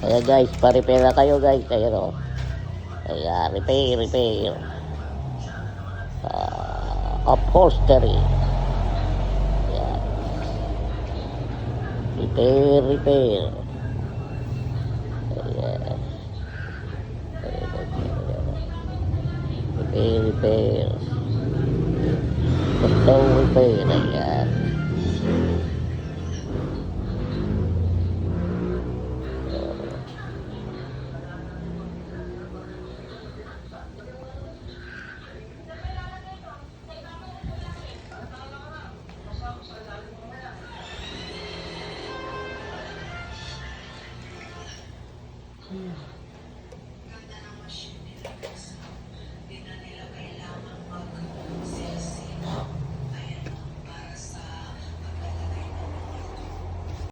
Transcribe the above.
Kaya guys, pa-repair na kayo guys. Ayan o. Ayan, repair. Upholstery. Ayan. Repair. Ayan. Repair. Custom repair. Ayan.